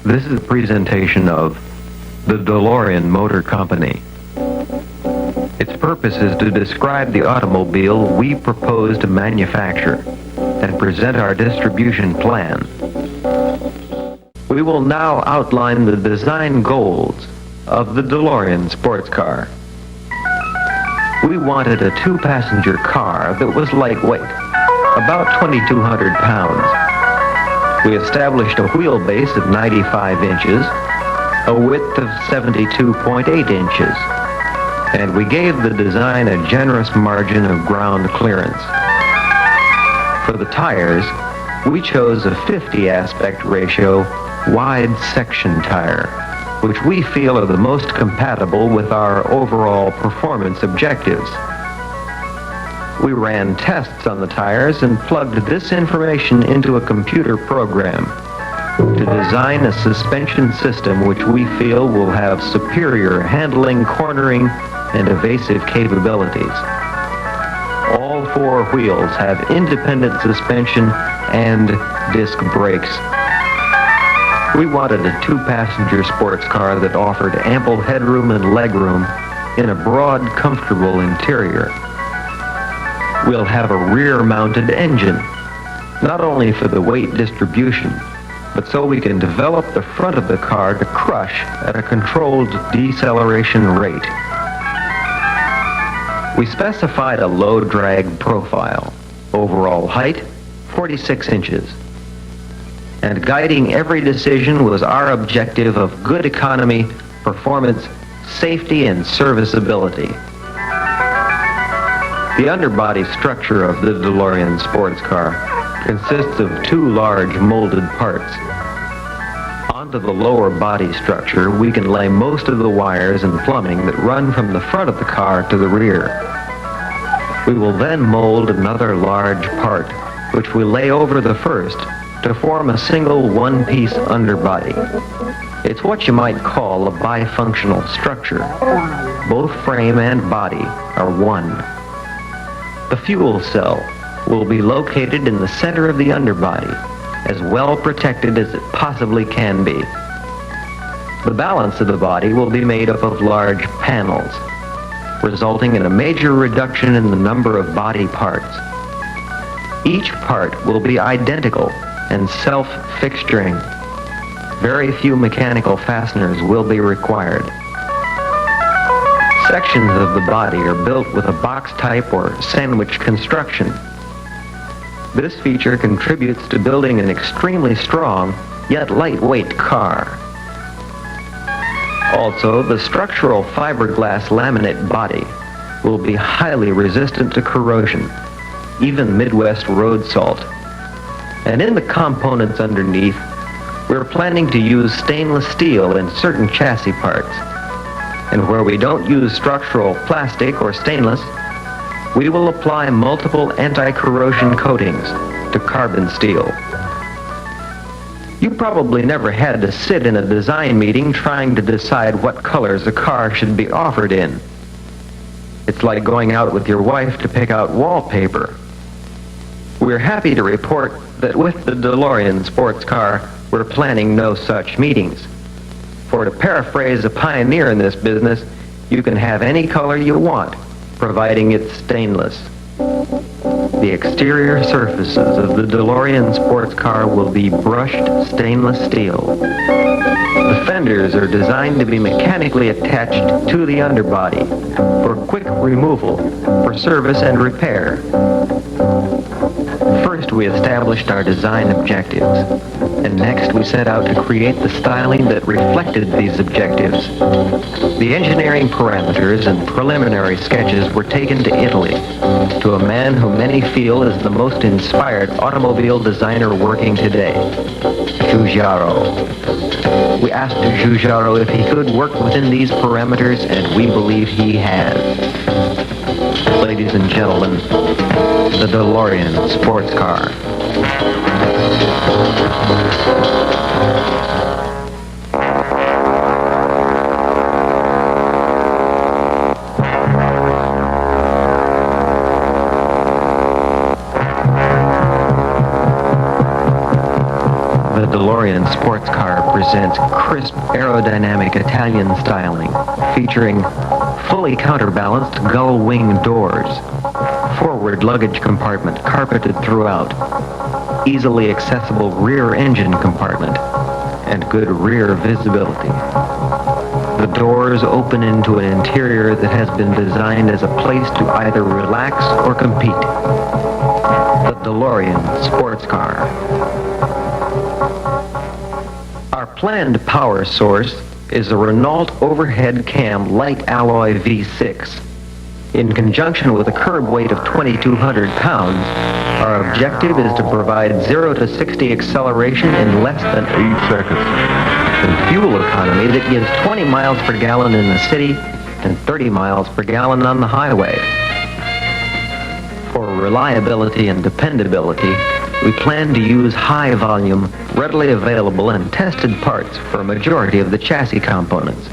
This is a presentation of the DeLorean Motor Company. Its purpose is to describe the automobile we propose to manufacture and present our distribution plan. We will now outline the design goals of the DeLorean sports car. We wanted a two-passenger car that was lightweight, about 2,200 pounds. We established a wheelbase of 95 inches, a width of 72.8 inches, and we gave the design a generous margin of ground clearance. For the tires, we chose a 50 aspect ratio wide section tire, which we feel are the most compatible with our overall performance objectives. We ran tests on the tires and plugged this information into a computer program to design a suspension system which we feel will have superior handling, cornering, and evasive capabilities. All four wheels have independent suspension and disc brakes. We wanted a two-passenger sports car that offered ample headroom and legroom in a broad, comfortable interior. We'll have a rear-mounted engine, not only for the weight distribution, but so we can develop the front of the car to crush at a controlled deceleration rate. We specified a low drag profile, overall height 46 inches. And guiding every decision was our objective of good economy, performance, safety, and serviceability. The underbody structure of the DeLorean sports car consists of two large molded parts. Onto the lower body structure, we can lay most of the wires and plumbing that run from the front of the car to the rear. We will then mold another large part, which we lay over the first, to form a single one-piece underbody. It's what you might call a bifunctional structure. Both frame and body are one. The fuel cell will be located in the center of the underbody, as well protected as it possibly can be. The balance of the body will be made up of large panels, resulting in a major reduction in the number of body parts. Each part will be identical and self-fixturing. Very few mechanical fasteners will be required. Sections of the body are built with a box type or sandwich construction. This feature contributes to building an extremely strong yet lightweight car. Also, the structural fiberglass laminate body will be highly resistant to corrosion, even Midwest road salt. And in the components underneath, we're planning to use stainless steel in certain chassis parts. And where we don't use structural plastic or stainless, we will apply multiple anti-corrosion coatings to carbon steel. You probably never had to sit in a design meeting trying to decide what colors a car should be offered in. It's like going out with your wife to pick out wallpaper. We're happy to report that with the DeLorean sports car, we're planning no such meetings. For to paraphrase a pioneer in this business, you can have any color you want, providing it's stainless. The exterior surfaces of the DeLorean sports car will be brushed stainless steel. The fenders are designed to be mechanically attached to the underbody for quick removal, for service and repair. First, we established our design objectives, and next we set out to create the styling that reflected these objectives. The engineering parameters and preliminary sketches were taken to Italy, to a man who many feel is the most inspired automobile designer working today, Giugiaro. We asked Giugiaro if he could work within these parameters, and we believe he has. Ladies and gentlemen, the DeLorean sports car. The DeLorean DeLorean sports car presents crisp aerodynamic Italian styling, featuring fully counterbalanced gull-wing doors, forward luggage compartment carpeted throughout, easily accessible rear engine compartment, and good rear visibility. The doors open into an interior that has been designed as a place to either relax or compete. The DeLorean sports car. Our planned power source is a Renault overhead cam light alloy V6. In conjunction with a curb weight of 2,200 pounds, our objective is to provide 0 to 60 acceleration in less than 8 seconds. And fuel economy that gives 20 miles per gallon in the city and 30 miles per gallon on the highway. For reliability and dependability, we plan to use high-volume, readily available and tested parts for a majority of the chassis components.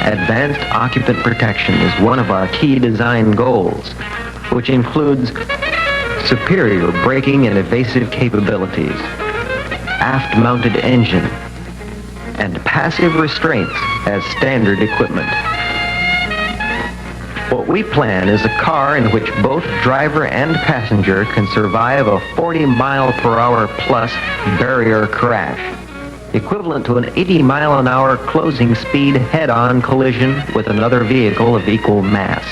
Advanced occupant protection is one of our key design goals, which includes superior braking and evasive capabilities, aft-mounted engine, and passive restraints as standard equipment. What we plan is a car in which both driver and passenger can survive a 40-mile-per-hour plus barrier crash, equivalent to an 80-mile-an-hour closing speed head-on collision with another vehicle of equal mass.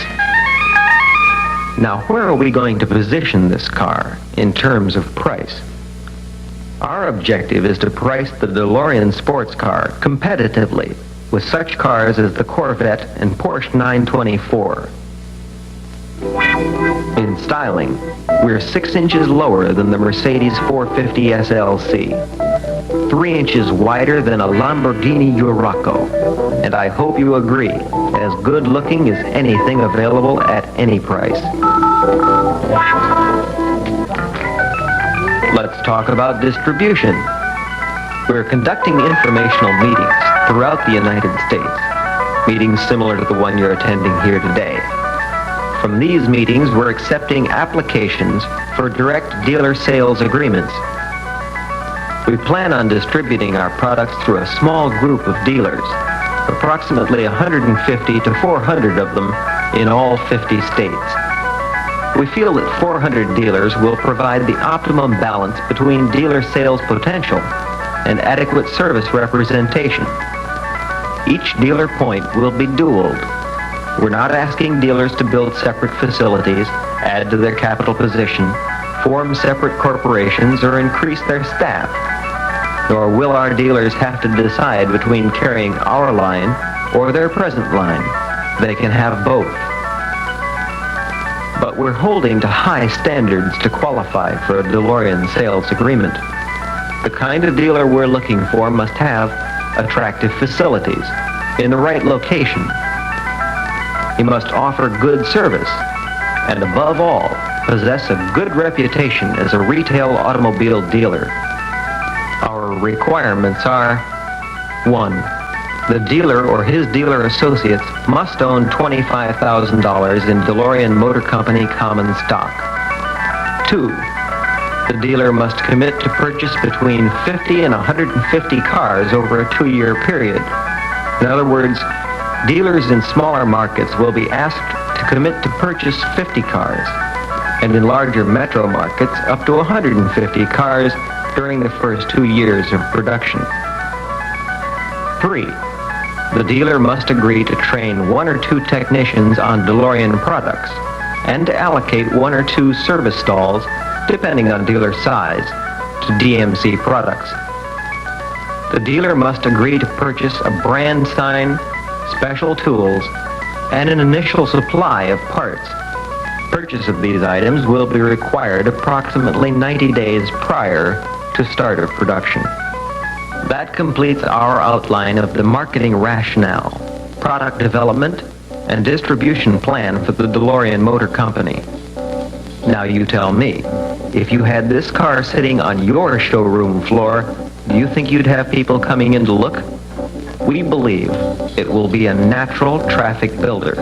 Now, where are we going to position this car in terms of price? Our objective is to price the DeLorean sports car competitively with such cars as the Corvette and Porsche 924. In styling, we're 6 inches lower than the Mercedes 450 SLC, 3 inches wider than a Lamborghini Urraco, and I hope you agree, as good looking as anything available at any price. Let's talk about distribution. We're conducting informational meetings throughout the United States, meetings similar to the one you're attending here today. From these meetings, we're accepting applications for direct dealer sales agreements. We plan on distributing our products through a small group of dealers, approximately 150 to 400 of them in all 50 states. We feel that 400 dealers will provide the optimum balance between dealer sales potential and adequate service representation. Each dealer point will be dualed. We're not asking dealers to build separate facilities, add to their capital position, form separate corporations, or increase their staff. Nor will our dealers have to decide between carrying our line or their present line. They can have both. But we're holding to high standards to qualify for a DeLorean sales agreement. The kind of dealer we're looking for must have attractive facilities in the right location. He must offer good service and, above all, possess a good reputation as a retail automobile dealer. Our requirements are: 1. The dealer or his dealer associates must own $25,000 in DeLorean Motor Company common stock. 2. The dealer must commit to purchase between 50 and 150 cars over a 2-year period. In other words, dealers in smaller markets will be asked to commit to purchase 50 cars, and in larger metro markets, up to 150 cars during the first 2 years of production. 3. The dealer must agree to train 1 or 2 technicians on DeLorean products and to allocate 1 or 2 service stalls, depending on dealer size, to DMC products. The dealer must agree to purchase a brand sign, special tools, and an initial supply of parts. Purchase of these items will be required approximately 90 days prior to start of production. That completes our outline of the marketing rationale, product development, and distribution plan for the DeLorean Motor Company. Now you tell me, if you had this car sitting on your showroom floor, do you think you'd have people coming in to look? We believe it will be a natural traffic builder.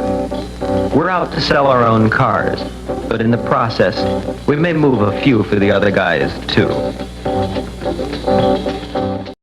We're out to sell our own cars, but in the process, we may move a few for the other guys, too.